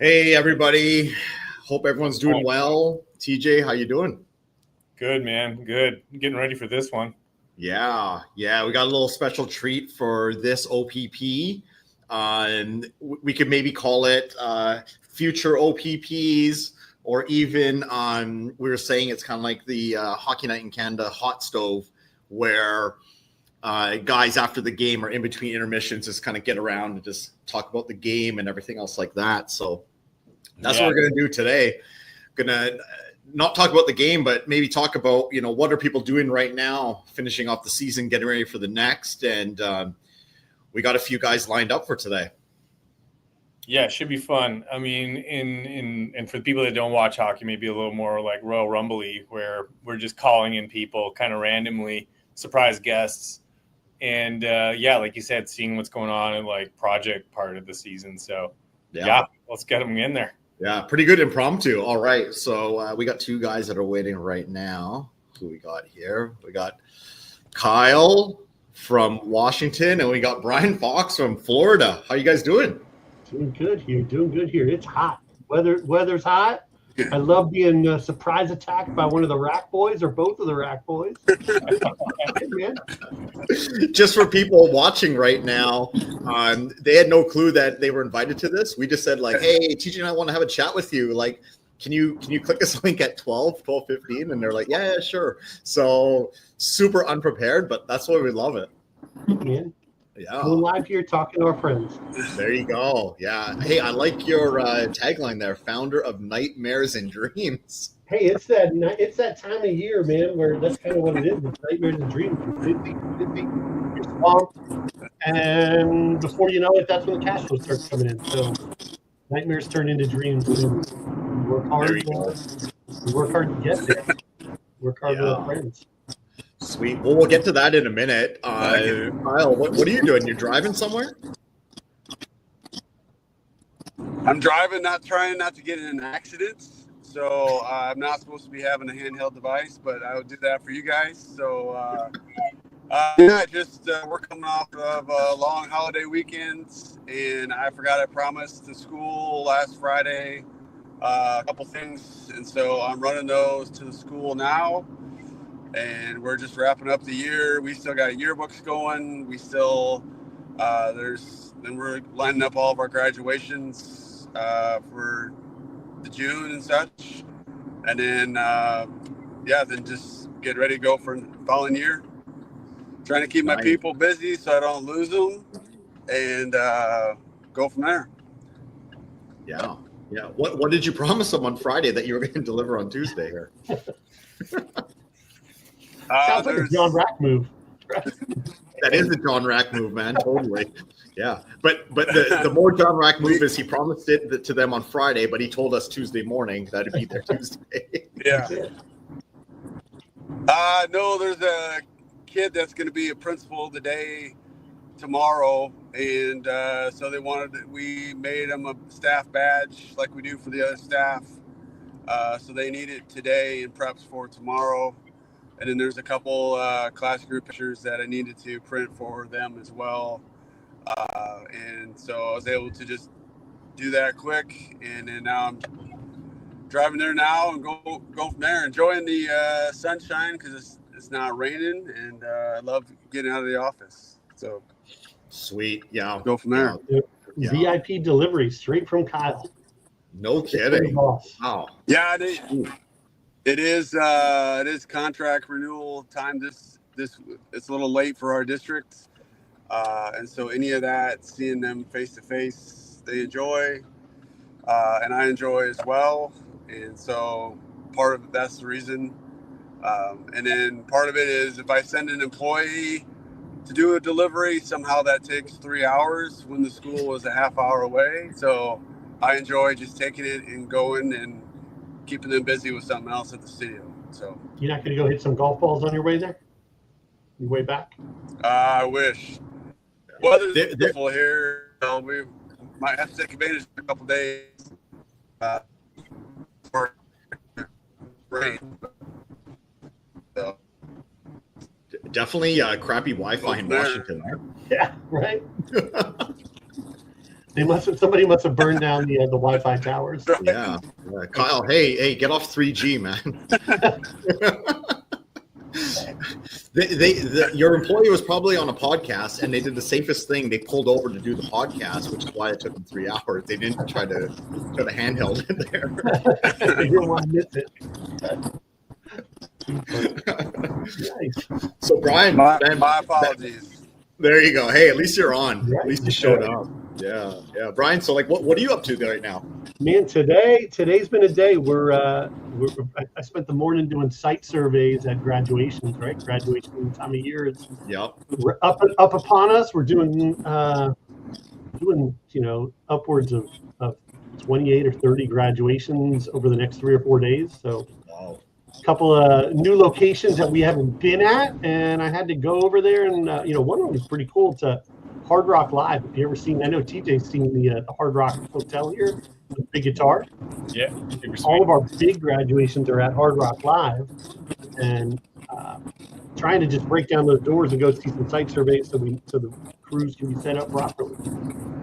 Hey everybody, hope everyone's doing well. TJ, how you doing? Good, man. Good. Getting ready for this one. Yeah, we got a little special treat for this OPP. And we could maybe call it future OPPs, or even we were saying it's kind of like the Hockey Night in Canada Hotstove, where guys after the game or in between intermissions just kind of get around and just talk about the game and everything else like that. So that's what we're going to do today. Going to not talk about the game, but maybe talk about, what are people doing right now, finishing off the season, getting ready for the next. And we got a few guys lined up for today. Yeah, it should be fun. I mean, and for the people that don't watch hockey, maybe a little more like Royal Rumble-y, where we're just calling in people kind of randomly, surprise guests. And like you said, seeing what's going on in like project part of the season. So yeah, let's get them in there. Yeah, pretty good impromptu. All right. So we got two guys that are waiting right now. Who we got here? We got Kyle from Washington, and we got Brian Fox from Florida. How you guys doing? Doing good here. It's hot. Weather's hot. I love being surprise attacked by one of the Rack Boys or both of the Rack Boys. Man. Just for people watching right now, they had no clue that they were invited to this. We just said like, hey, TJ and I want to have a chat with you. Like, can you click this link at 12:15? And they're like, yeah, sure. So super unprepared, but that's why we love it. Yeah. We're live here talking to our friends. There you go. Yeah. Hey, I like your tagline there, founder of Nightmares and Dreams. Hey, it's that time of year, man, where that's kind of what it is. It's nightmares and dreams. You're swamped. And before you know it, that's when the cash flow starts coming in. So nightmares turn into dreams. We work hard. We work hard to get there. Work hard with our friends. Sweet. Well, we'll get to that in a minute. Kyle, what are you doing? You're driving somewhere? I'm driving, trying not to get in accidents. So I'm not supposed to be having a handheld device, but I would do that for you guys. So we're coming off of a long holiday weekends, and I forgot I promised the school last Friday a couple things, and so I'm running those to the school now. And we're just wrapping up the year. We still got yearbooks going. We still we're lining up all of our graduations for the June and such. And then then just get ready to go for the following year. Trying to keep my people busy so I don't lose them, and go from there. Yeah. What did you promise them on Friday that you were going to deliver on Tuesday here? Sounds like a John Rack move. That is a John Rack move, man. Totally. Yeah. But the more John Rack move is he promised it to them on Friday, but he told us Tuesday morning that it'd be there Tuesday. Yeah. No, there's a kid that's going to be a principal tomorrow. And so we made him a staff badge like we do for the other staff. So they need it today in preps for tomorrow. And then there's a couple class group pictures that I needed to print for them as well. And so I was able to just do that quick. And then now I'm driving there now and go from there, enjoying the sunshine because it's not raining. And I love getting out of the office. So sweet. Yeah. Go from there. Yeah. VIP delivery straight from Kyle. No kidding. Wow. Yeah, it is contract renewal time. This it's a little late for our district, and so any of that, seeing them face to face, they enjoy, and I enjoy as well. And so that's the reason. And then part of it is if I send an employee to do a delivery, somehow that takes 3 hours when the school is a half hour away. So I enjoy just taking it and going and keeping them busy with something else at the studio. So you're not going to go hit some golf balls on your way there? Your way back? I wish. Weather's beautiful here. We might have to take advantage of a couple days for rain. So. Definitely crappy Wi-Fi in Washington. Yeah, right. Somebody must have burned down the Wi-Fi towers. Yeah. Kyle, hey, get off 3G, man. Your employee was probably on a podcast, and they did the safest thing. They pulled over to do the podcast, which is why it took them 3 hours. They didn't try to handheld it there. They didn't want to miss it. Nice. So Brian, My apologies. there you go. Hey, at least you're on. Right. At least you showed up. Yeah. Brian, so like, what are you up to right now? Man, today's been a day where I spent the morning doing site surveys at graduations. Right, graduation time of year is Yep. up upon us. We're doing upwards of 28 or 30 graduations over the next 3 or 4 days. So Wow. a couple of new locations that we haven't been at, and I had to go over there. And one of them was pretty cool. It's a Hard Rock Live. If you ever seen, I know TJ's seen the Hard Rock Hotel here, the big guitar. Yeah. All of our big graduations are at Hard Rock Live, and trying to just break down those doors and go see some site surveys so the crews can be set up properly.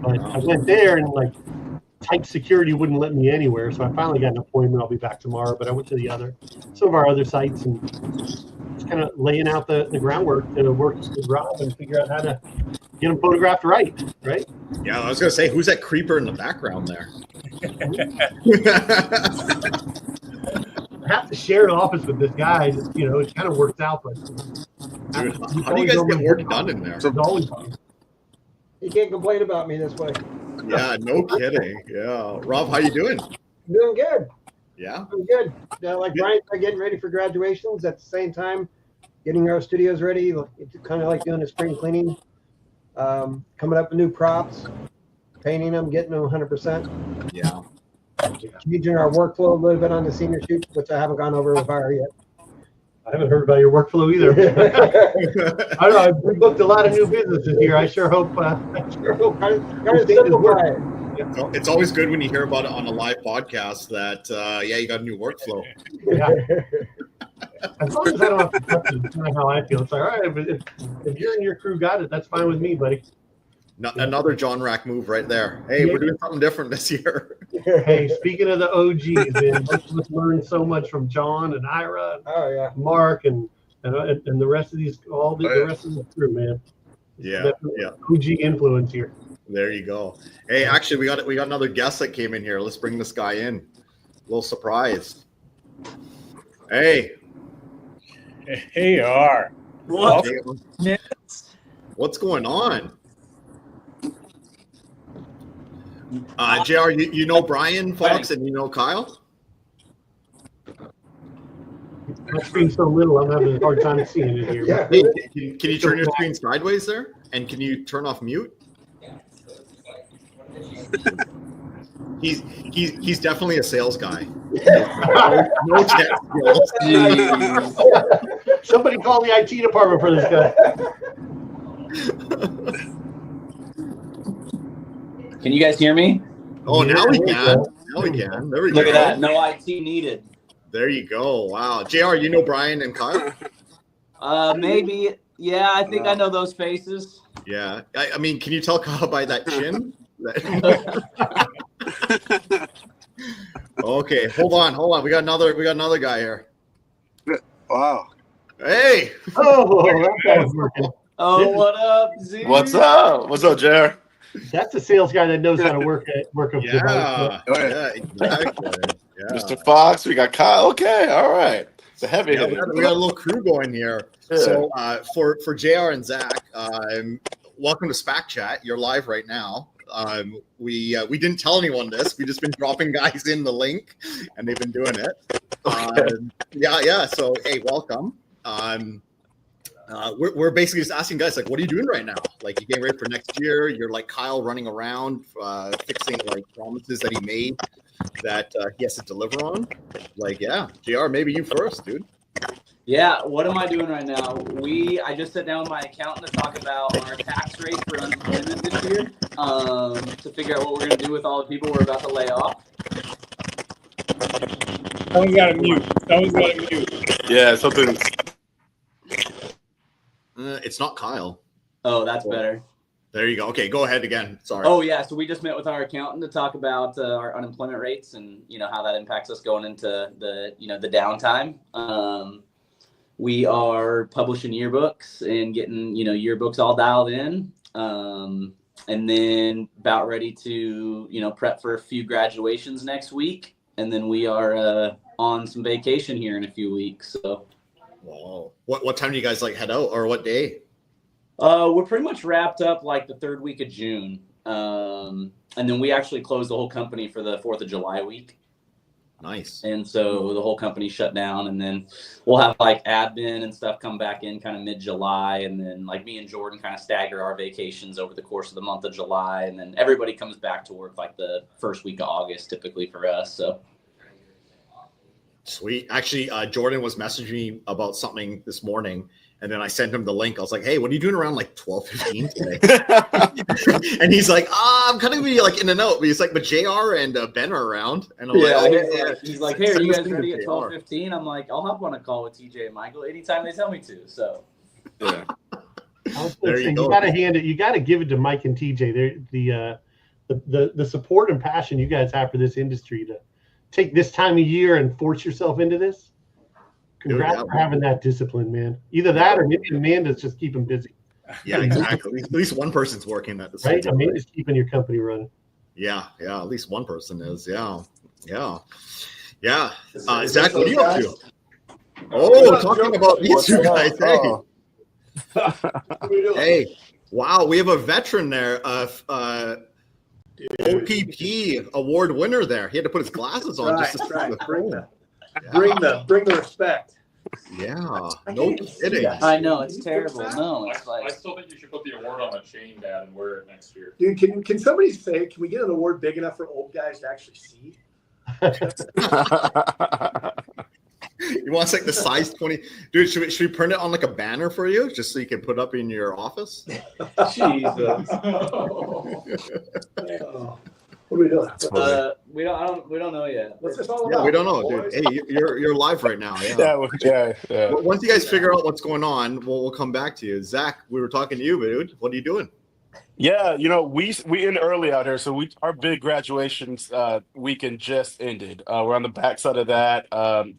But I went there and like tight security wouldn't let me anywhere, so I finally got an appointment. I'll be back tomorrow. But I went to some of our other sites and just kind of laying out the groundwork to work with Rob and figure out how to get them photographed right. Yeah, I was gonna say, who's that creeper in the background there? I have to share an office with this guy. Just, it kind of works out, but Dude, how do you guys get work done in there? It's always fun. You can't complain about me this way. Yeah, no kidding. Yeah, Rob, how you doing? Doing good. Yeah. Doing good. Like Brian, getting ready for graduations at the same time, getting our studios ready. It's kind of like doing a spring cleaning. Coming up with new props, painting them, getting them 100%. Yeah. Changing our workflow a little bit on the senior shoot, which I haven't gone over with fire yet. I haven't heard about your workflow either. I don't know. I've booked a lot of new businesses here. I sure hope. Gotta simplify it. It's always good when you hear about it on a live podcast that you got a new workflow. Yeah. As long as I don't have to touch it, it's kind of how I feel. It's like, all right, but if you and your crew got it, that's fine with me, buddy. Another John Rack move right there. Hey, we're doing something different this year. Hey, speaking of the OGs, man, most of us learned so much from John and Ira, and Mark, and the rest of the rest of the crew, man. Yeah. OG influence here. There you go. Hey, actually, we got another guest that came in here. Let's bring this guy in. A little surprise. Hey. Hey, R. What? What's going on? JR, you know Brian Fox and you know Kyle? My screen's so little, I'm having a hard time seeing it here. Yeah. Hey, can you turn your screen sideways there? And can you turn off mute? He's definitely a sales guy. No tech skills. Somebody call the IT department for this guy. Can you guys hear me? Oh, now we can. Now we can. There we go. Look at that. No IT needed. There you go. Wow. JR, you know Brian and Kyle? Maybe. Yeah, I think I know those faces. Yeah. I mean, can you tell Kyle by that chin? Okay, hold on. We got another guy here. Wow. Hey. Oh, that guy's working. Oh, what up, Z? What's up? What's up, Jer? That's a sales guy that knows how to work a Yeah. Yeah, exactly. Yeah. Mr. Fox, we got Kyle. Okay, all right. It's a heavy Yeah, hitter. we got a little crew going here. Yeah. So for JR and Zach, welcome to SPAC Chat. You're live right now. We didn't tell anyone this. We've just been dropping guys in the link, and they've been doing it. Yeah. So hey, welcome. We're basically just asking guys, like, what are you doing right now? Like, you getting ready for next year? You're like Kyle running around fixing like promises that he made that he has to deliver on. Like, yeah, JR, maybe you first, dude. Yeah, what am I doing right now? I just sat down with my accountant to talk about our tax rate for unemployment this year, to figure out what we're going to do with all the people we're about to lay off. Someone's got to mute. Yeah, something. It's not Kyle. Oh, that's better. There you go. Okay, go ahead again. Sorry. Oh yeah, so we just met with our accountant to talk about our unemployment rates and how that impacts us going into the downtime. We are publishing yearbooks and getting yearbooks all dialed in, and then about ready to prep for a few graduations next week, and then we are on some vacation here in a few weeks. So, wow. What time do you guys head out, or what day? We're pretty much wrapped up like the third week of June. And then we actually closed the whole company for the 4th of July week. Nice. And so the whole company shut down, and then we'll have like admin and stuff come back in kind of mid-July. And then like me and Jordan kind of stagger our vacations over the course of the month of July. And then everybody comes back to work like the first week of August, typically for us. So. Sweet. Actually, Jordan was messaging me about something this morning, and then I sent him the link. I was like, hey, what are you doing around like 12:15 today? And he's like, I'm kind of be like in and out. But he's like, but JR and Ben are around. And I'm he's like, hey, are you guys ready at 12:15? I'm like, I'll hop on a call with TJ and Michael anytime they tell me to. So Yeah. You got to hand it. You got to give it to Mike and TJ. They're the support and passion you guys have for this industry to take this time of year and force yourself into this. Congrats for having that discipline, man. Either that or maybe Amanda's just keeping busy. Yeah, exactly. At least one person's working at the same right? time. Amanda's keeping your company running. Yeah. At least one person is. Yeah. Zach, what are you up to? Oh, talking about these two guys. Hey. Hey, wow, we have a veteran there. OPP award winner there. He had to put his glasses on just to see the frame. Bring the respect. Yeah, no kidding. I know it's terrible. No, it's I like still think you should put the award on a chain, Dad, and wear it next year. Dude, can somebody say, can we get an award big enough for old guys to actually see? You want like the size 20? Dude, should we print it on like a banner for you just so you can put up in your office? Jesus. What are we doing? we don't know yet. What's this all about? Yeah, we don't know, boys? dude. Hey, you're live right now. Yeah. Once you guys figure out what's going on, we'll come back to you. Zach, we were talking to you, dude. What are you doing? Yeah, we in early out here, so our big graduations weekend just ended. We're on the backside of that,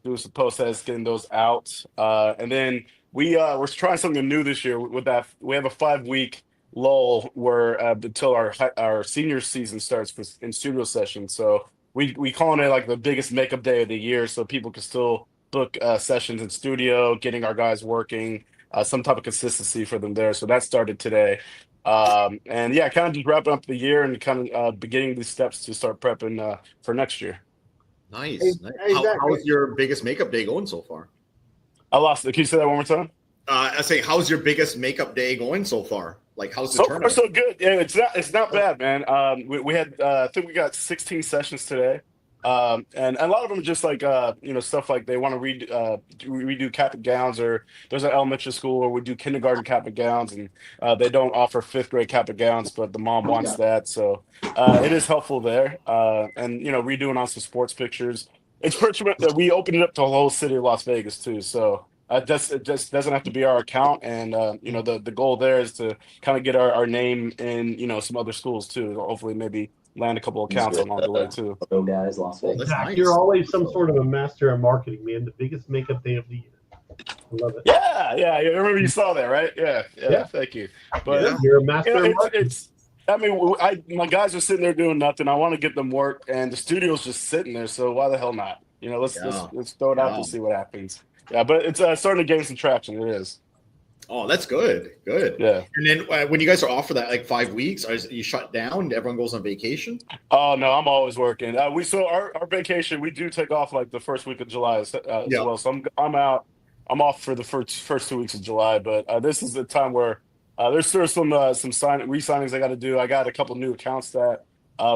doing some post-eds, getting those out, and then we're trying something new this year. With that, we have a 5-week lull where until our senior season starts in studio sessions. So we calling it like the biggest makeup day of the year, so people can still book sessions in studio, getting our guys working, some type of consistency for them there. So that started today. And yeah, kind of just wrapping up the year and kind of beginning these steps to start prepping for next year. Nice. Hey, Zach, how's your biggest makeup day going so far? I lost it. Can you say that one more time? I say, how's your biggest makeup day going so far? Like, how's the So far, turnout? so good. Yeah, it's not bad, man. We had I think we got 16 sessions today. And a lot of them are just like stuff like they want to redo cap and gowns, or there's an elementary school where we do kindergarten cap and gowns, and they don't offer 5th grade cap and gowns, but the mom wants that, so it is helpful there. And redoing on some sports pictures. It's pretty much that we opened it up to the whole city of Las Vegas too, so it just doesn't have to be our account, and the goal there is to kind of get our name in some other schools too. Hopefully, maybe land a couple accounts along the way too. Go guys, Las Vegas. Zach, nice. you're always some sort of a master of marketing, man. The biggest makeup day of the year. I love it. Yeah. I remember you saw that, right? Yeah. Thank you. But You're a master of marketing. my guys are sitting there doing nothing. I want to get them work, and the studio's just sitting there. So why the hell not? Let's throw it out to see what happens. Yeah, but it's starting to gain some traction. It is. Oh, that's good. Yeah. And then when you guys are off for that like 5 weeks, are you shut down? Everyone goes on vacation? Oh no, I'm always working. Our vacation, we do take off like the first week of July as well. So I'm out. I'm off for the first 2 weeks of July, but this is the time where there's still some re-signings I got to do. I got a couple new accounts that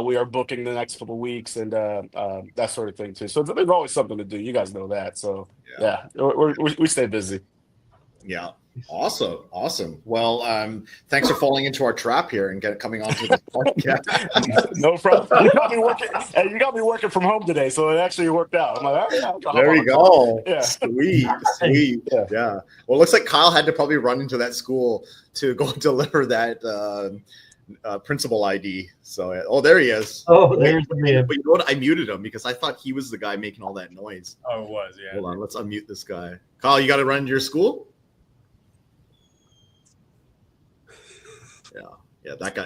we are booking the next couple of weeks, and that sort of thing too. So there's always something to do. You guys know that. So yeah we stay busy. Yeah. Awesome. Well, thanks for falling into our trap here and coming onto the podcast. No problem. You got me working from home today, so it actually worked out. I'm like, oh, yeah, I'll There hop you on a call. go. Yeah. Sweet. Yeah. Well, it looks like Kyle had to probably run into that school to go deliver that principal ID. So, there he is. Oh, there's the man. But you know what? I muted him because I thought he was the guy making all that noise. Oh, it was, yeah. Hold on, let's unmute this guy. Kyle, you got to run to your school? Yeah, that guy,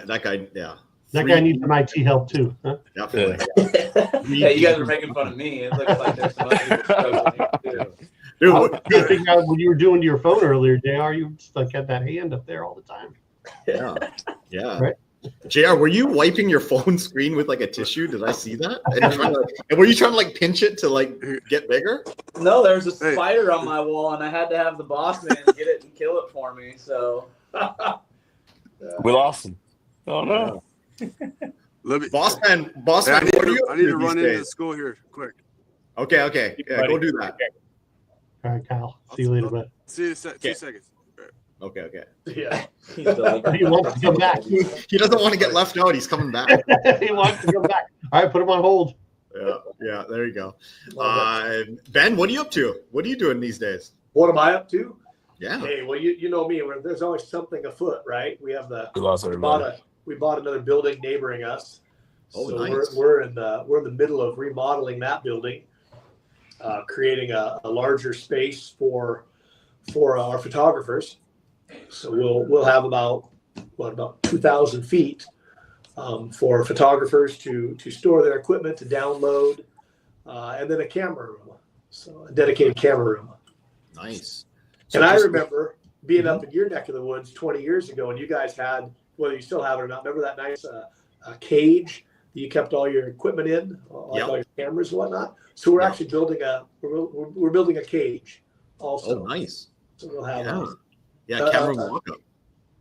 yeah. That guy needs some IT help too, huh? Definitely. Hey, you guys are making fun of me. It looks like there's some other people struggling here, too. Dude, I was trying to figure out what you were doing to your phone earlier, JR. You just like had that hand up there all the time. Yeah. Right. JR, were you wiping your phone screen with like a tissue? Did I see that? And were you trying to like pinch it to like get bigger? No, there's a spider on my wall, and I had to have the boss man get it and kill it for me. So We lost him. Oh no. Boss man, I need what are you to, up I need to these run days? into school here quick. Okay. Yeah, go do that. All right, Kyle. See you later, bud. See you in 2 seconds. Okay. Yeah. He wants to come back. He doesn't want to get left out. He's coming back. He wants to come back. All right, put him on hold. Yeah. There you go. Ben, what are you up to? What are you doing these days? What am I up to? Yeah. Hey, well, you know me. There's always something afoot, right? We have we bought another building neighboring us. Oh, so nice. we're in the middle of remodeling that building, creating a larger space for our photographers. So we'll have about 2,000 feet for photographers to store their equipment, to download, and then a camera room, so a dedicated camera room. Nice. And I remember being up in your neck of the woods 20 years ago, and you guys had, whether you still have it or not, remember that nice cage that you kept all your equipment in, all your cameras and whatnot. So we're actually building we're building a cage also. Oh, nice. So we'll have camera lockup.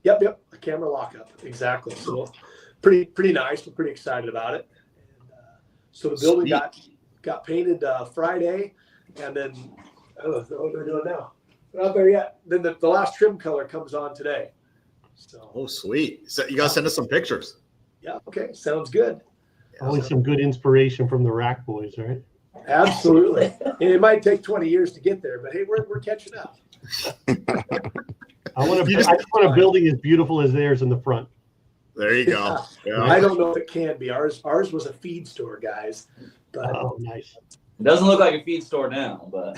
Yep, a camera lockup, exactly. So pretty nice. We're pretty excited about it. And, so the building got painted Friday, and then I don't know what they're doing now. We're not there yet. Then the last trim color comes on today. So. Oh, sweet. So you gotta send us some pictures. Yeah. Okay. Sounds good. Always some good inspiration from the Rack Boys, right? Absolutely. And it might take 20 years to get there, but hey, we're catching up. I want a building as beautiful as theirs in the front. There you go. Yeah. I don't know if it can be. Ours was a feed store, guys. But, oh, nice. It doesn't look like a feed store now, but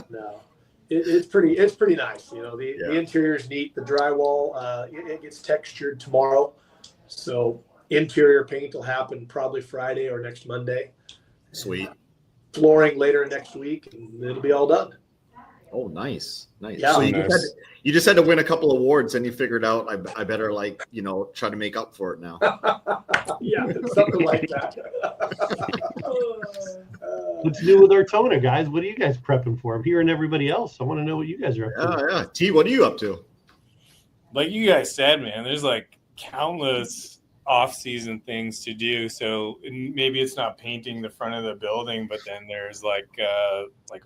no, it's pretty nice. You know, the interior is neat. The drywall, it gets textured tomorrow, so interior paint will happen probably Friday or next Monday. Sweet. Flooring later next week, and it'll be all done. Oh, nice. Yeah, so you just had to win a couple awards, and you figured out I better try to make up for it now. Yeah, something like that. What's new with Ortona, guys? What are you guys prepping for? I'm hearing everybody else. I want to know what you guys are up to. Yeah. T, what are you up to? Like you guys said, man, there's like countless off-season things to do. So maybe it's not painting the front of the building, but then there's like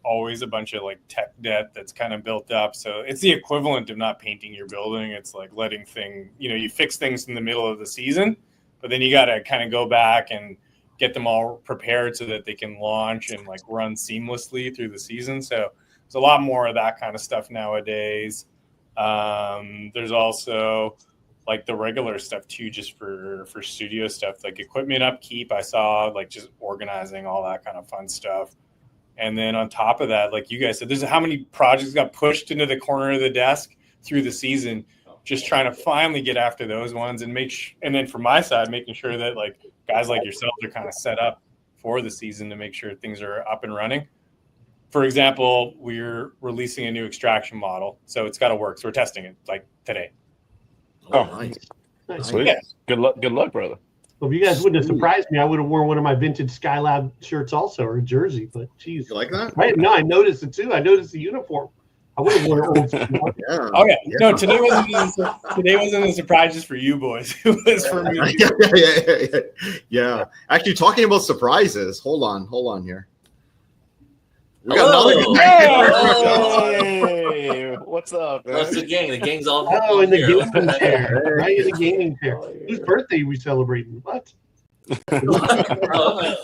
always a bunch of like tech debt that's kind of built up. So it's the equivalent of not painting your building. It's like letting you fix things in the middle of the season, but then you got to kind of go back and get them all prepared so that they can launch and like run seamlessly through the season. So there's a lot more of that kind of stuff nowadays. There's also like the regular stuff too, just for studio stuff, like equipment upkeep. I saw like just organizing all that kind of fun stuff. And then on top of that, like you guys said, there's how many projects got pushed into the corner of the desk through the season, just trying to finally get after those ones and and then from my side, making sure that like guys like yourselves are kind of set up for the season to make sure things are up and running. For example, we're releasing a new extraction model, so it's got to work. So we're testing it like today. Oh, nice. Sweet. Yeah. Good luck, brother. Well, if you guys wouldn't have surprised me, I would have worn one of my vintage Skylab shirts also, or a jersey. But geez, you like that? Right? No, I noticed it too. I noticed the uniform. I would have worn old school. Yeah. Okay. No, today wasn't a surprise just for you boys. It was for me. Yeah. Actually, talking about surprises, hold on here. We got Hello. another Hey, what's up, man? That's the gang. The gang's all. Oh, in the here. gaming chair. Right in the gaming chair. Whose birthday are we celebrating? What? Oh, I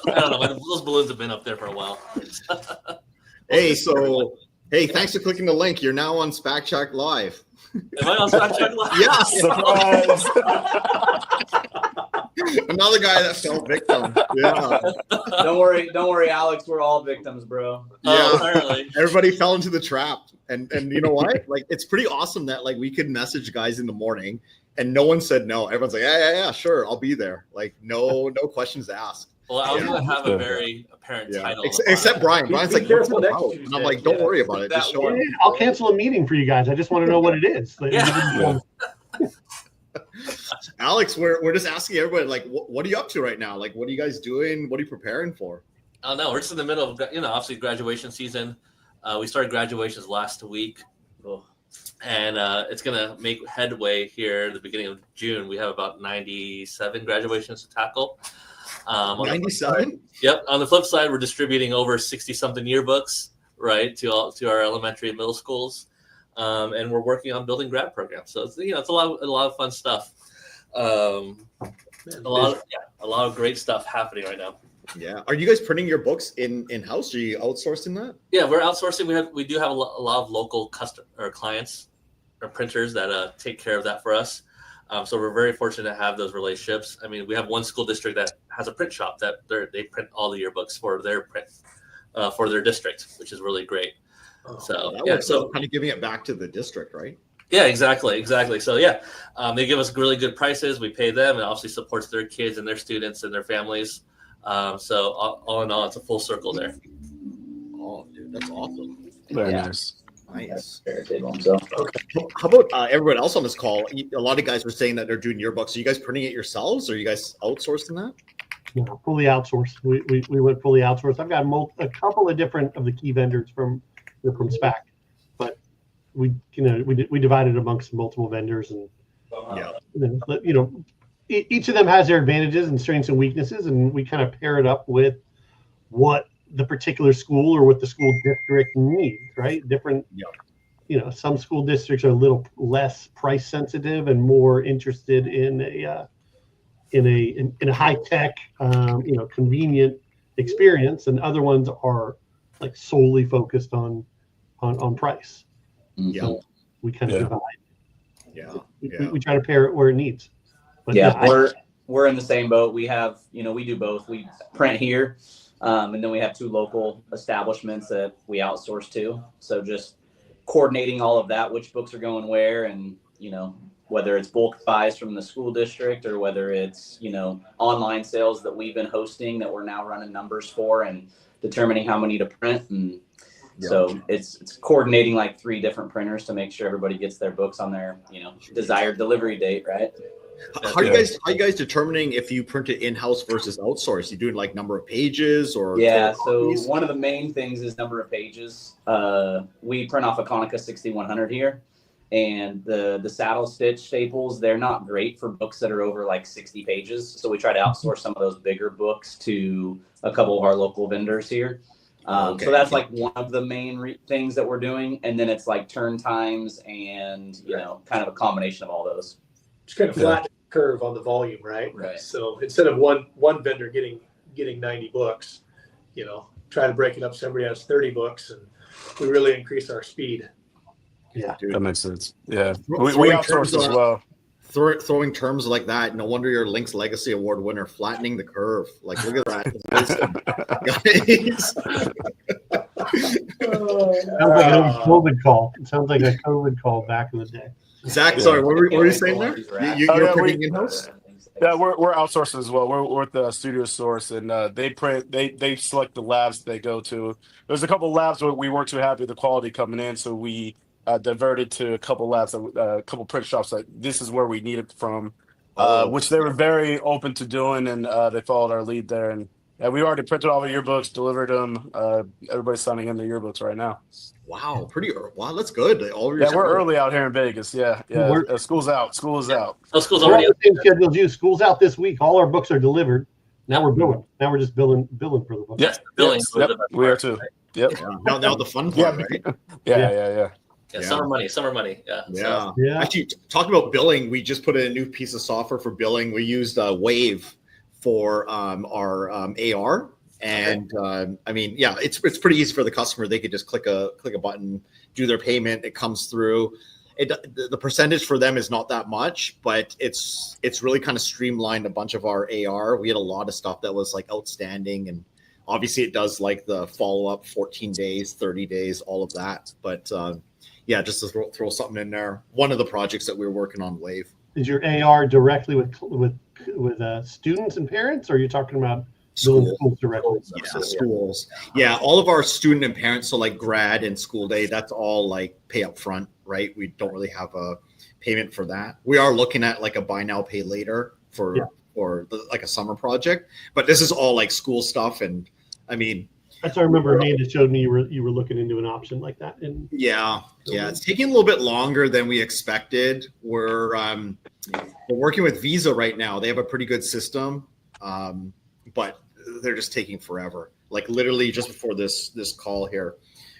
don't know. Those balloons have been up there for a while. Hey, thanks for clicking the link. You're now on SPAC Check Live. Am I on Star Trek Live? Yeah. Surprise! Another guy that fell victim. Yeah. Don't worry, Alex. We're all victims, bro. Oh, Yeah. apparently. Everybody fell into the trap. And you know what? Like, it's pretty awesome that like we could message guys in the morning and no one said no. Everyone's like, yeah, sure, I'll be there. Like, no questions asked. Well, I was Yeah. going to have a very apparent title. Except Brian. Brian's Be like, careful what's it next about? Tuesday. And I'm like, don't worry about it. Just show up. I'll cancel a meeting for you guys. I just want to know what it is. Like, Yeah. Alex, we're just asking everybody, like, what are you up to right now? Like, what are you guys doing? What are you preparing for? Oh, no, we're just in the middle of, obviously graduation season. We started graduations last week. And it's going to make headway here at the beginning of June. We have about 97 graduations to tackle. 97? Yep. On the flip side, we're distributing over 60-something yearbooks, right, to our elementary and middle schools. And we're working on building grad programs. So it's a lot of fun stuff. A lot of great stuff happening right now. Yeah. Are you guys printing your books in-house? Are you outsourcing that? Yeah, we're outsourcing. We do have a lot of local clients or printers that take care of that for us. So we're very fortunate to have those relationships. I mean, we have one school district that has a print shop that they print all the yearbooks for their print for their district, which is really great. So kind of giving it back to the district, right? Yeah, exactly. So they give us really good prices. We pay them, and obviously supports their kids and their students and their families. So all in all, it's a full circle there. Oh, dude, that's awesome. Very nice. Nice. So. How about everyone else on this call? A lot of guys were saying that they're doing yearbooks. Are you guys printing it yourselves, or are you guys outsourcing that? No, fully outsourced. We went fully outsourced. I've got a couple of different of the key vendors from SPAC, but we divided amongst multiple vendors, and each of them has their advantages and strengths and weaknesses, and we kind of pair it up with what the particular school or what the school district needs, right? Different, some school districts are a little less price sensitive and more interested in a high tech, convenient experience, and other ones are like solely focused on price. Yeah. So we kind of divide. Yeah. We try to pair it where it needs. But we're in the same boat. We have, we do both. We print here, and then we have 2 local establishments that we outsource to. So just coordinating all of that, which books are going where, and whether it's bulk buys from the school district or whether it's online sales that we've been hosting that we're now running numbers for and determining how many to print. And so it's coordinating like 3 different printers to make sure everybody gets their books on their desired delivery date, right? How are you guys determining if you print it in-house versus outsource? You doing like number of pages or? So one of the main things is number of pages. We print off a Konica 6100 here, and the saddle stitch staples, they're not great for books that are over like 60 pages. So we try to outsource some of those bigger books to a couple of our local vendors here. So that's like one of the main things that we're doing. And then it's like turn times and, kind of a combination of all those. Just kind of flatten the curve on the volume, right? Right. So instead of one vendor getting 90 books, try to break it up. Somebody has 30 books, and we really increase our speed. Yeah, that makes sense. Yeah, we Throwing outsource terms as well. Throwing terms like that, no wonder you're Link's Legacy Award winner. Flattening the curve, like look at that. Sounds like a COVID call. It sounds like a COVID call back in the day. Zach, sorry, what were you saying there? You're printing in-house? Yeah, we're outsourcing as well. We're with the Studio Source, and they select the labs they go to. There's a couple labs where we weren't too happy with the quality coming in, so we diverted to a couple labs, a couple print shops that this is where we need it from, which they were very open to doing, and they followed our lead there. And we already printed all the yearbooks, delivered them. Everybody's signing in their yearbooks right now. Wow, wow, that's good. We're early out here in Vegas. Yeah. School's out. School is out. Oh, school's already out. Same schedule as you. School's out this week. All our books are delivered. Now we're billing. Now we're just billing for the books. Yeah, billing. Yep. We are too. Yep. Yeah. Now the fun Yeah. part, right? Yeah. Yeah, summer money. Yeah. Yeah. So, Yeah. Actually, talking about billing, we just put in a new piece of software for billing. We used Wave for our AR, and I mean, yeah, it's pretty easy for the customer. They could just click a button, do their payment, it comes through. The percentage for them is not that much, but it's really kind of streamlined a bunch of our AR. We had a lot of stuff that was like outstanding, and obviously it does like the follow up 14 days, 30 days, all of that. But yeah, just to throw something in there. One of the projects that we were working on, Wave. Is your AR directly with students and parents, or are you talking about schools directly? Yeah, schools. Yeah, all of our student and parents, so like grad and school day, that's all like pay up front, right? We don't really have a payment for that. We are looking at like a buy now, pay later for like a summer project, but this is all like school stuff. And I mean, That's I remember Amanda showed me you were looking into an option like that. And yeah, it's taking a little bit longer than we expected. We're working with Visa right now. They have a pretty good system, but they're just taking forever. Like literally just before this call here,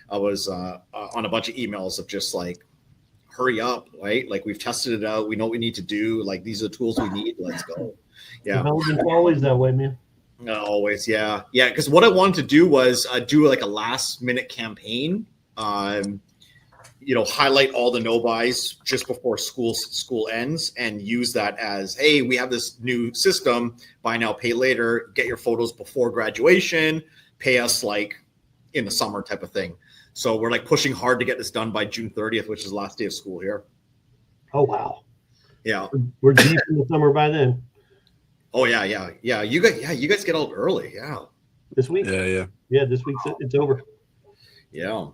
I was on a bunch of emails of just like, hurry up, right? Like we've tested it out. We know what we need to do. Like these are the tools we need. Let's go. Yeah. Development's always that way, man. Always, yeah. Because what I wanted to do was do like a last minute campaign. Highlight all the no buys just before school ends, and use that as, hey, we have this new system, buy now, pay later. Get your photos before graduation. Pay us like in the summer type of thing. So we're like pushing hard to get this done by June 30th, which is the last day of school here. Oh wow. Yeah. We're deep in the summer by then. Oh yeah. You guys get out early. Yeah. This week. Yeah. Yeah, this week it's over. Yeah.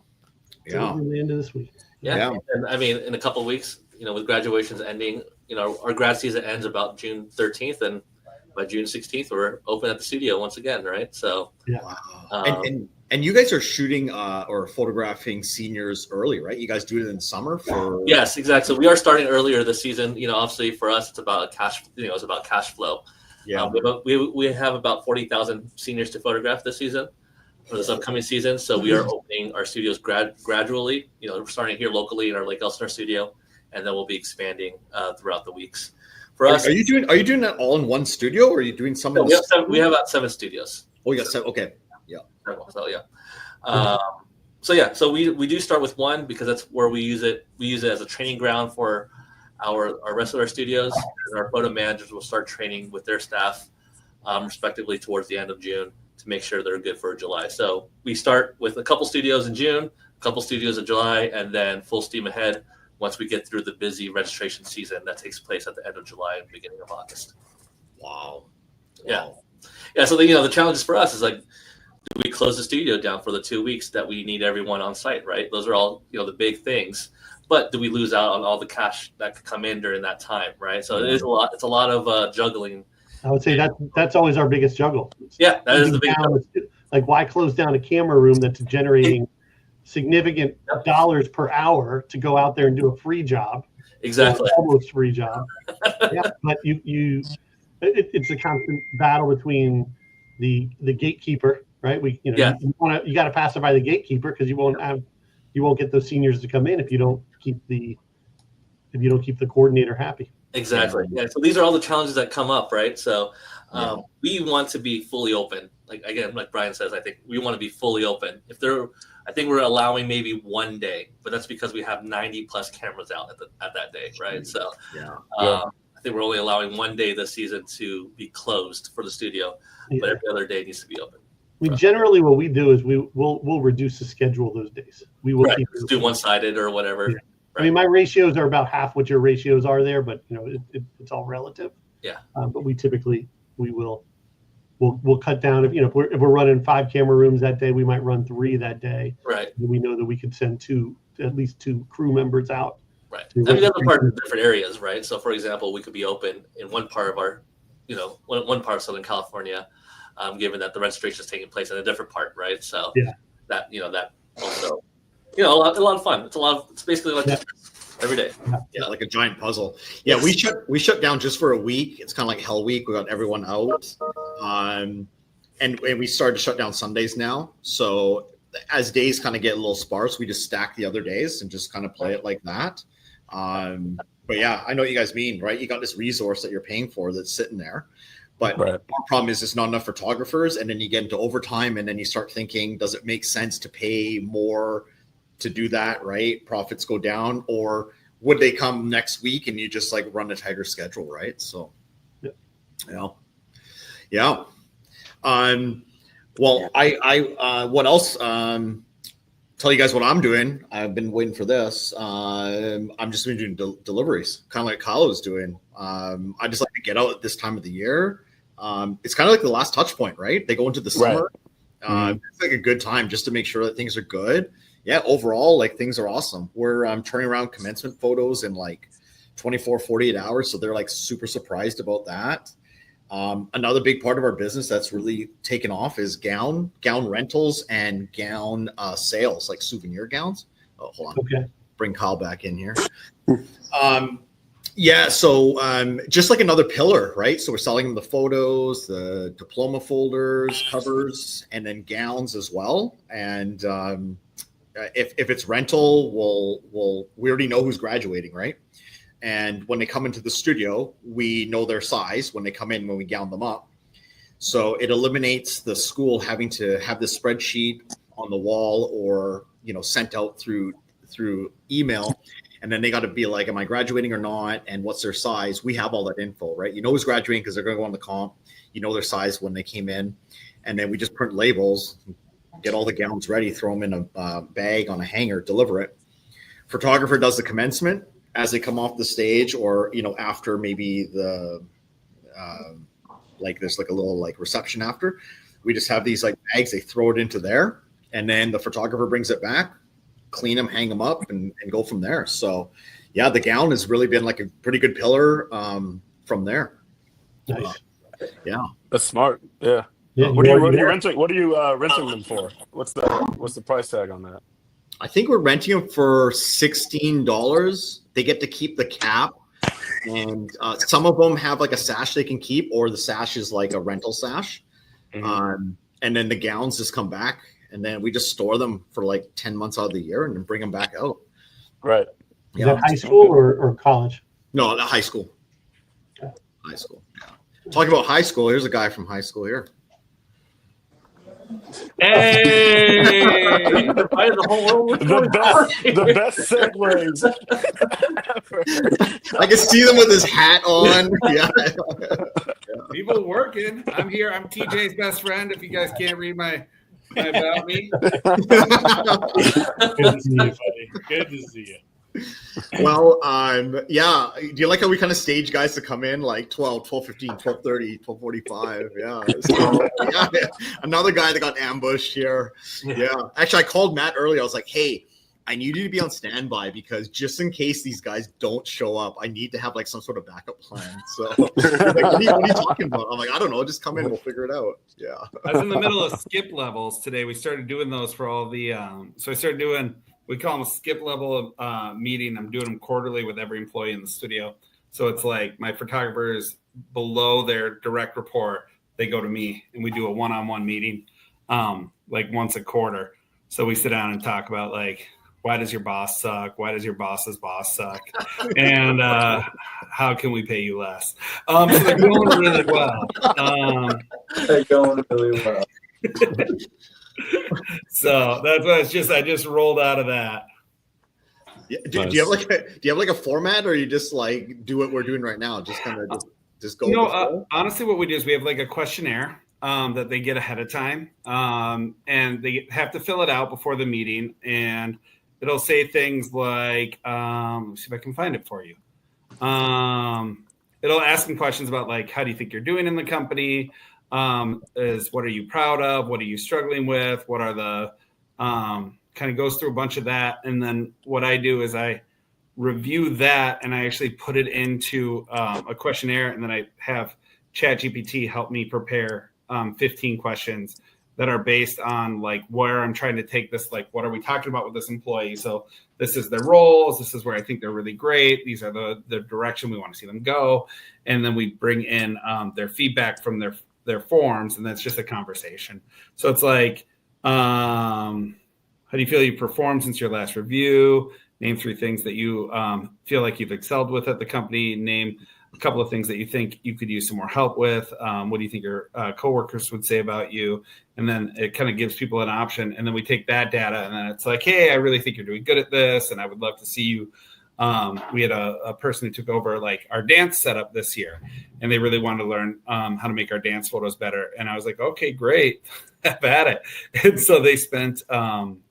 It's over the end of this week. Yeah. And I mean, in a couple of weeks, with graduations ending, our grad season ends about June 13th, and by June 16th, we're open at the studio once again, right? So yeah. Wow. And you guys are shooting or photographing seniors early, right? You guys do it in the summer for? Yes, exactly. So we are starting earlier this season. Obviously for us, it's about cash. It's about cash flow. Yeah. We have about 40,000 seniors to photograph this season, for this upcoming season. So we are opening our studios gradually. We're starting here locally in our Lake Elsinore studio, and then we'll be expanding throughout the weeks. For us, are you doing that all in one studio, or are you doing some? We have about 7 studios. Oh, you got 7. Okay. Yeah. So yeah. So we do start with one because that's where we use it. We use it as a training ground for our rest of our studios. And our photo managers will start training with their staff, respectively, towards the end of June to make sure they're good for July. So we start with a couple studios in June, a couple studios in July, and then full steam ahead once we get through the busy registration season that takes place at the end of July and beginning of August. Wow. Yeah. Yeah. So the challenges for us is like, do we close the studio down for the 2 weeks that we need everyone on site, right? Those are all, the big things. But do we lose out on all the cash that could come in during that time, right? So it is a lot. It's a lot of juggling. I would say that's always our biggest juggle. Yeah, that is the big juggle. Like, why close down a camera room that's generating significant dollars per hour to go out there and do a free job? Exactly. Almost free job. Yeah, but it's a constant battle between the gatekeeper, right? You got to pacify the gatekeeper, because you won't get those seniors to come in if you don't keep the coordinator happy. Exactly. Yeah. So these are all the challenges that come up, right? So we want to be fully open. Like Brian says, I think we want to be fully open. I think we're allowing maybe one day, but that's because we have 90 plus cameras out at that day, right? So I think we're only allowing one day this season to be closed for the studio, but every other day needs to be open. Generally, what we do is we'll reduce the schedule those days. We will do one-sided or whatever. Yeah. Right. I mean, my ratios are about half what your ratios are there, but it's all relative. Yeah. But we typically we'll cut down if we're running 5 camera rooms that day, we might run 3 that day. Right. And we know that we could send at least 2 crew members out. Right. I mean, the other part of different areas, right? So, for example, we could be open in one part of our, one part of Southern California, given that the registration is taking place in a different part, right? So that also, a lot of fun. It's basically like every day. Yeah, like a giant puzzle. Yeah, we shut down just for a week. It's kind of like Hell Week. We got everyone out, and we started to shut down Sundays now. So as days kind of get a little sparse, we just stack the other days and just kind of play it like that. But yeah, I know what you guys mean, right? You got this resource that you're paying for that's sitting there. But our problem is it's not enough photographers. And then you get into overtime and then you start thinking, does it make sense to pay more to do that, right? Profits go down, or would they come next week and you just like run a tighter schedule, right? So, yeah. Well, I what else? Tell you guys what I'm doing. I've been waiting for this. I'm just been doing deliveries, kind of like Kyle was doing. I just like to get out at this time of the year. It's kind of like the last touch point, right? They go into the summer. It's like a good time just to make sure that things are good. Yeah, overall, like things are awesome. We're turning around commencement photos in like 24, 48 hours. So they're like super surprised about that. Another big part of our business that's really taken off is gown rentals and gown sales, like souvenir gowns. Oh, hold on. Okay. Bring Kyle back in here. So just like another pillar, right? So we're selling them the photos, the diploma folders, covers, and then gowns as well. And if it's rental, we already know who's graduating, right? And when they come into the studio, we know their size when they come in, when we gown them up. So it eliminates the school having to have this spreadsheet on the wall or, sent out through email. And then they got to be like, am I graduating or not? And what's their size? We have all that info, right? You know who's graduating because they're going to go on the comp. You know their size when they came in. And then we just print labels, get all the gowns ready, throw them in a bag on a hanger, deliver it. Photographer does the commencement as they come off the stage, or after maybe the there's like a little like reception after. We just have these like bags, they throw it into there, and then the photographer brings it back, clean them, hang them up, and go from there. So yeah, the gown has really been like a pretty good pillar from there. Nice. Yeah, that's smart. Yeah. What are you renting? What are you renting them for? What's the price tag on that? I think we're renting them for $16. They get to keep the cap, and some of them have like a sash they can keep, or the sash is like a rental sash. And then the gowns just come back, and then we just store them for like 10 months out of the year and then bring them back out. Right. Is that high school or college? No, not high school. High school. Yeah. Talking about high school, here's a guy from high school here. Hey! the best segues. I can see them with his hat on. Yeah. People working. I'm here. I'm TJ's best friend. If you guys can't read my about me. Good to see you, buddy. Good to see you. Well, yeah. Do you like how we kind of stage guys to come in like 12:15, 12:30, 12:45? Yeah. So, yeah. Another guy that got ambushed here. Yeah. Actually, I called Matt earlier. I was like, hey, I need you to be on standby because just in case these guys don't show up, I need to have like some sort of backup plan. So like, what are you talking about? I'm like, I don't know. Just come in. We'll figure it out. Yeah. I was in the middle of skip levels today. We started doing those for all the so I started doing, we call them a skip level meeting. I'm doing them quarterly with every employee in the studio. So it's like my photographers below their direct report, they go to me and we do a one-on-one meeting like once a quarter. So we sit down and talk about like, why does your boss suck? Why does your boss's boss suck? And how can we pay you less? So they're going really well. They're going really well. So that's what it's just. I just rolled out of that. Yeah. Do you have like a format, or you just like do what we're doing right now? Just kind of just go. No, honestly, what we do is we have like a questionnaire that they get ahead of time, and they have to fill it out before the meeting, and it'll say things like, let's see if I can find it for you. It'll ask them questions about like, how do you think you're doing in the company? What are you proud of? What are you struggling with? What are the, kind of goes through a bunch of that. And then what I do is I review that and I actually put it into a questionnaire, and then I have ChatGPT help me prepare 15 questions that are based on like where I'm trying to take this, like what are we talking about with this employee? So this is their roles. This is where I think they're really great. These are the direction we want to see them go. And then we bring in their feedback from their forms, and that's just a conversation. So it's like how do you feel you performed since your last review? Name 3 things that you feel like you've excelled with at the company. Name a couple of things that you think you could use some more help with. What do you think your coworkers would say about you? And then it kind of gives people an option. And then we take that data and then it's like, hey, I really think you're doing good at this. And I would love to see you. We had a person who took over like our dance setup this year, and they really wanted to learn how to make our dance photos better. And I was like, okay, great. Have at it. And so they spent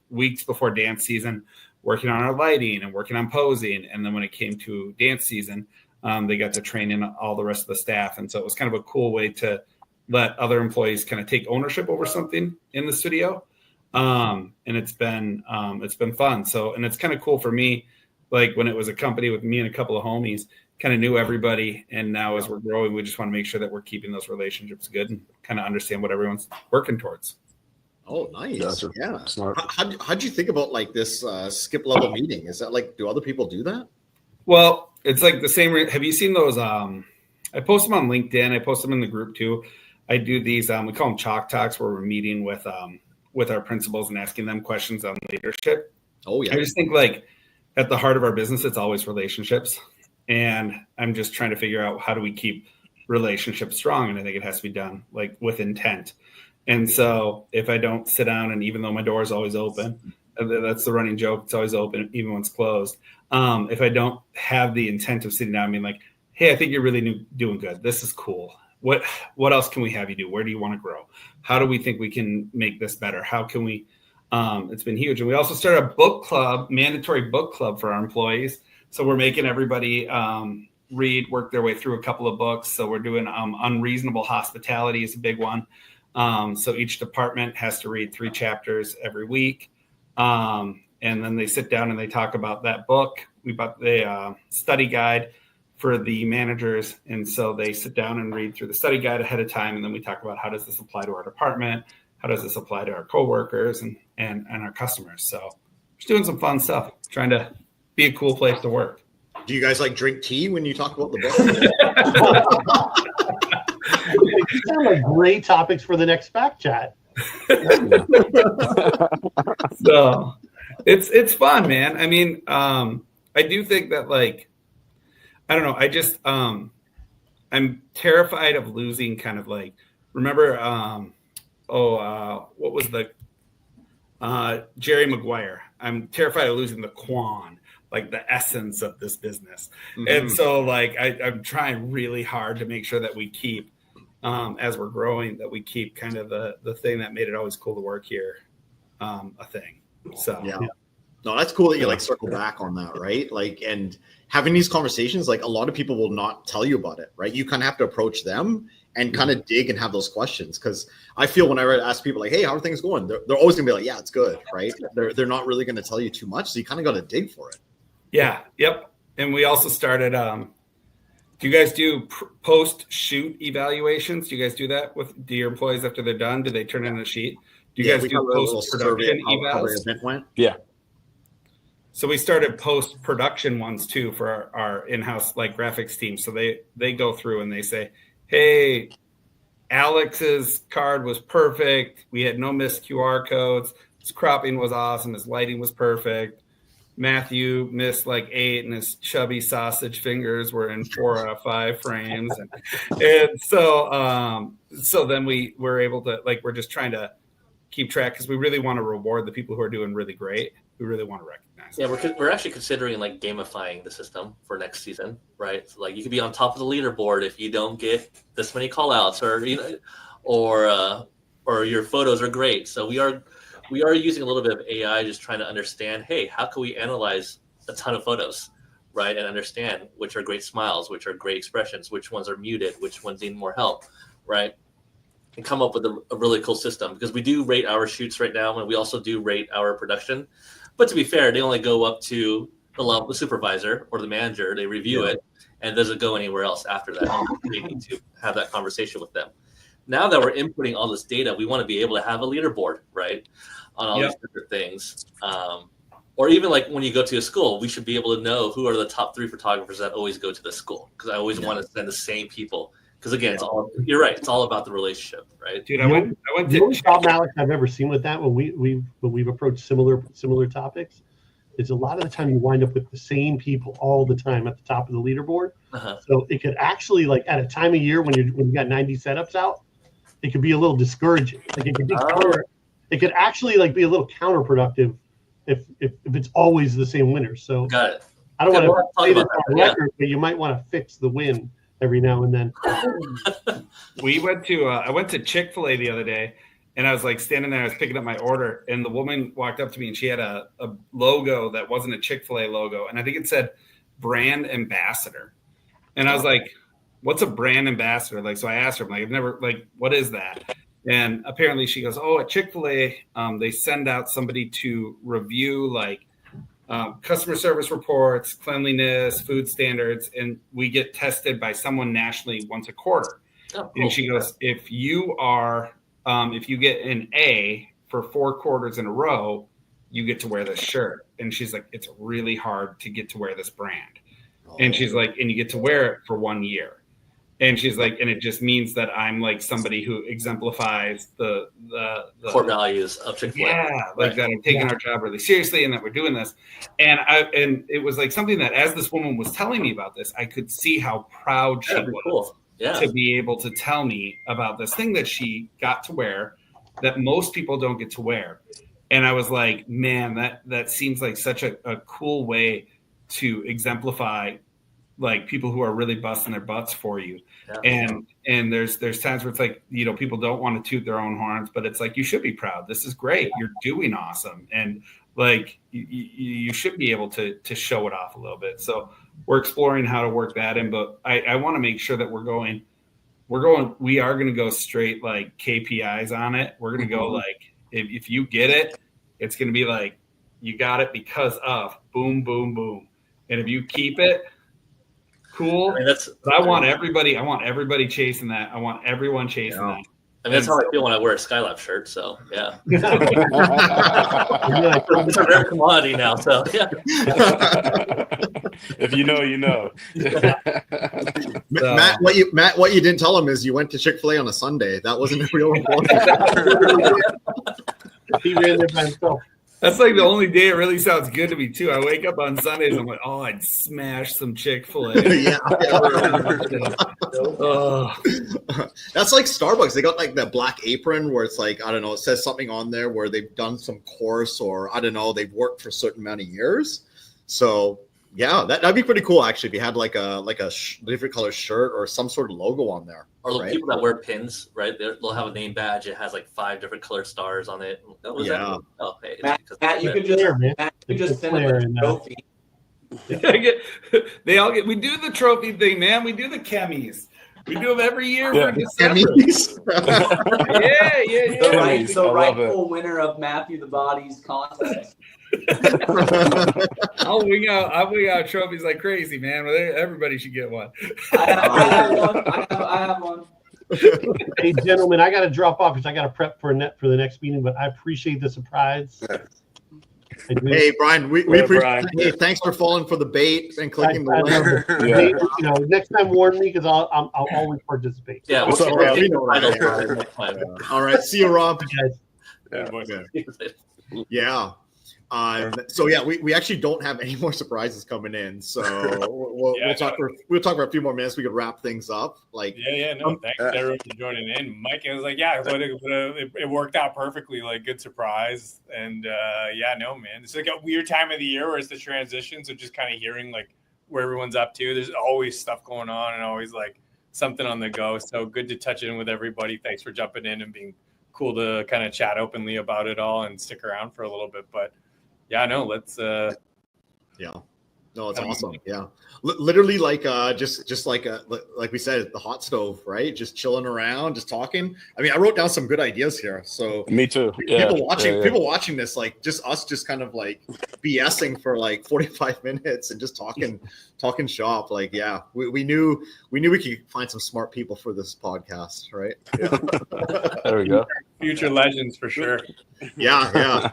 weeks before dance season working on our lighting and working on posing. And then when it came to dance season, they got to train in all the rest of the staff. And so it was kind of a cool way to let other employees kind of take ownership over something in the studio. And it's been fun. So, and it's kind of cool for me, like when it was a company with me and a couple of homies, kind of knew everybody. And now as we're growing, we just want to make sure that we're keeping those relationships good and kind of understand what everyone's working towards. Oh, nice. Yeah. Smart. How'd you think about like this skip level meeting? Is that like, do other people do that? Well, it's like the same. Have you seen those? I post them on LinkedIn. I post them in the group too. I do these, we call them chalk talks, where we're meeting with our principals and asking them questions on leadership. Oh yeah. I just think like at the heart of our business, it's always relationships. And I'm just trying to figure out how do we keep relationships strong. And I think it has to be done like with intent. And so if I don't sit down, and even though my door is always open, that's the running joke, it's always open, even when it's closed. If I don't have the intent of sitting down and being like, hey, I think you're really doing good. This is cool. What else can we have you do? Where do you want to grow? How do we think we can make this better? How can we, it's been huge. And we also started a book club, mandatory book club for our employees. So we're making everybody work their way through a couple of books. So we're doing Unreasonable Hospitality is a big one. So each department has to read 3 chapters every week. And then they sit down and they talk about that book. We bought the study guide for the managers. And so they sit down and read through the study guide ahead of time. And then we talk about how does this apply to our department? How does this apply to our coworkers and our customers? So just doing some fun stuff, trying to be a cool place to work. Do you guys like drink tea when you talk about the book? These sound like great topics for the next Fact Chat. So it's fun, man. I mean, I do think that like, I don't know. I just, I'm terrified of losing kind of like, remember, what was the, Jerry Maguire. I'm terrified of losing the quan, like the essence of this business. Mm-hmm. And so like, I'm trying really hard to make sure that we keep, as we're growing, that we keep kind of the thing that made it always cool to work here, a thing. So, yeah. No, that's cool that you like circle back on that, right? Like, and having these conversations, like a lot of people will not tell you about it, right? You kind of have to approach them and kind of dig and have those questions. Cause I feel whenever I ask people like, hey, how are things going? They're always gonna be like, yeah, it's good, right? They're not really going to tell you too much. So you kind of got to dig for it. Yeah. Yep. And we also started, do you guys do post-shoot evaluations? Do you guys do that do your employees after they're done? Do they turn in a sheet? Do you guys do post-production evals? Yeah. So we started post-production ones too for our in-house like graphics team. So they go through and they say, hey, Alex's card was perfect. We had no missed QR codes. His cropping was awesome. His lighting was perfect. Matthew missed like 8 and his chubby sausage fingers were in 4 out of 5 frames. And so then we were able to, like, we're just trying to keep track because we really want to reward the people who are doing really great. We really want to recognize them. Yeah, we're actually considering like gamifying the system for next season, right? So, like you could be on top of the leaderboard if you don't get this many call outs or your photos are great. So we are using a little bit of AI, just trying to understand, hey, how can we analyze a ton of photos, right? And understand which are great smiles, which are great expressions, which ones are muted, which ones need more help, right? And come up with a really cool system because we do rate our shoots right now, and we also do rate our production. But to be fair, they only go up to the supervisor or the manager. They review it, and it doesn't go anywhere else after that. We need to have that conversation with them. Now that we're inputting all this data, we want to be able to have a leaderboard, right, on all these different things. Or even like when you go to a school, we should be able to know who are the top 3 photographers that always go to the school because I always want to send the same people Because again, you're right. It's all about the relationship, right? Dude, I went The to only problem, Alex, I've ever seen with that when we've approached similar topics is a lot of the time you wind up with the same people all the time at the top of the leaderboard. So it could actually, like, at a time of year when you got 90 setups out, it could be a little discouraging. Like it could actually like be a little counterproductive if it's always the same winner. So Got it. I don't want to say this that, on record, but you might want to fix the win every now and then. I went to Chick-fil-A the other day, and I was like standing there, I was picking up my order, and the woman walked up to me and she had a logo that wasn't a Chick-fil-A logo. And I think it said brand ambassador. And I was like, what's a brand ambassador? Like, so I asked her, I'm like, I've never, like, what is that? And apparently she goes, oh, at Chick-fil-A, they send out somebody to review like customer service reports, cleanliness, food standards, and we get tested by someone nationally once a quarter. Oh, cool. And she goes, if you get an A for 4 quarters in a row, you get to wear this shirt. And she's like, it's really hard to get to wear this brand. And she's like, and you get to wear it for 1 year. And she's like, and it just means that I'm like somebody who exemplifies the core values of Chick-fil-A. Yeah, like that I'm taking our job really seriously and that we're doing this. And it was like something that as this woman was telling me about this, I could see how proud she was to be able to tell me about this thing that she got to wear that most people don't get to wear. And I was like, man, that seems like such a cool way to exemplify like people who are really busting their butts for you. And there's times where it's like, you know, people don't want to toot their own horns, but it's like, you should be proud. This is great. You're doing awesome. And like, you should be able to show it off a little bit. So we're exploring how to work that in, but I want to make sure that we are going to go straight like KPIs on it. We're going to go like, if you get it, it's going to be like, you got it because of boom, boom, boom. And if you keep it, cool. I mean, I want everybody chasing that. I want everyone chasing that. I mean, that's how I feel when I wear a Skylab shirt. So yeah, it's a rare commodity now. So yeah. If you know, you know. Matt, what you didn't tell him is you went to Chick-fil-A on a Sunday. That wasn't a real important. He ran there by himself. That's like the only day it really sounds good to me too. I wake up on Sundays, I'm like, oh, I'd smash some Chick-fil-A. That's like Starbucks. They got like that black apron where it's like, I don't know, it says something on there where they've done some course or I don't know, they've worked for a certain amount of years. So yeah, that'd be pretty cool actually if you had like a different color shirt or some sort of logo on there. Or people that wear pins, right? They'll have a name badge. It has like 5 different color stars on it. Matt, you could just send them a trophy. They all get. We do the trophy thing, man. We do the chemis. We do them every year for December. Yeah. The rightful winner of Matthew the Body's contest. I'll wing out trophies like crazy, man. Everybody should get one. I have one. Hey, gentlemen, I got to drop off because I got to prep for the next meeting. But I appreciate the surprise. Hey, Brian, we appreciate. Brian. Hey, thanks for falling for the bait and clicking the link. You know, next time warn me because I'll always participate. Yeah, all right. See you, Rob. Yeah. So yeah, we actually don't have any more surprises coming in. So we'll talk for a few more minutes. We could wrap things up. Like thanks everyone for joining in. Mike was like, it worked out perfectly. Like good surprise, and man, it's like a weird time of the year where it's the transition. So just kind of hearing like where everyone's up to. There's always stuff going on and always like something on the go. So good to touch in with everybody. Thanks for jumping in and being cool to kind of chat openly about it all and stick around for a little bit, but. Yeah, no, let's it's awesome. Yeah. Literally like just like we said, the hot stove, right? Just chilling around, just talking. I mean, I wrote down some good ideas here. So me too. People watching this, like just us just kind of like BSing for like 45 minutes and just talking shop. Like, yeah, we knew we could find some smart people for this podcast, right? Yeah. There we go. Future legends for sure. Yeah.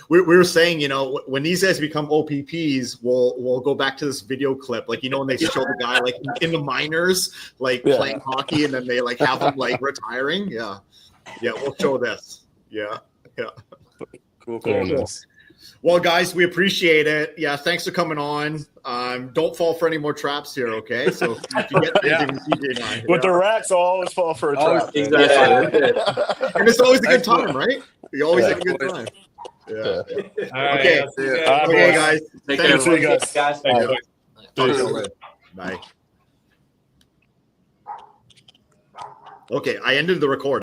We were saying, you know, when these guys become OPPs, we'll go back to this video clip, like, you know, when they show the guy like in the minors, like playing hockey, and then they like have him like retiring. Yeah, we'll show this. Yeah. Cool. Well, guys, we appreciate it. Yeah, thanks for coming on. Don't fall for any more traps here, okay? So if you get things in TJ and I, With the racks, I always fall for a trap. Exactly. and it's always a good time, right? You always have a good time. Yeah. All right, Okay. I'll see you guys. Okay, guys. Take Thank care, you. See you guys. Guys. Thanks, All boys. Talk to you later. Bye. Okay, I ended the record.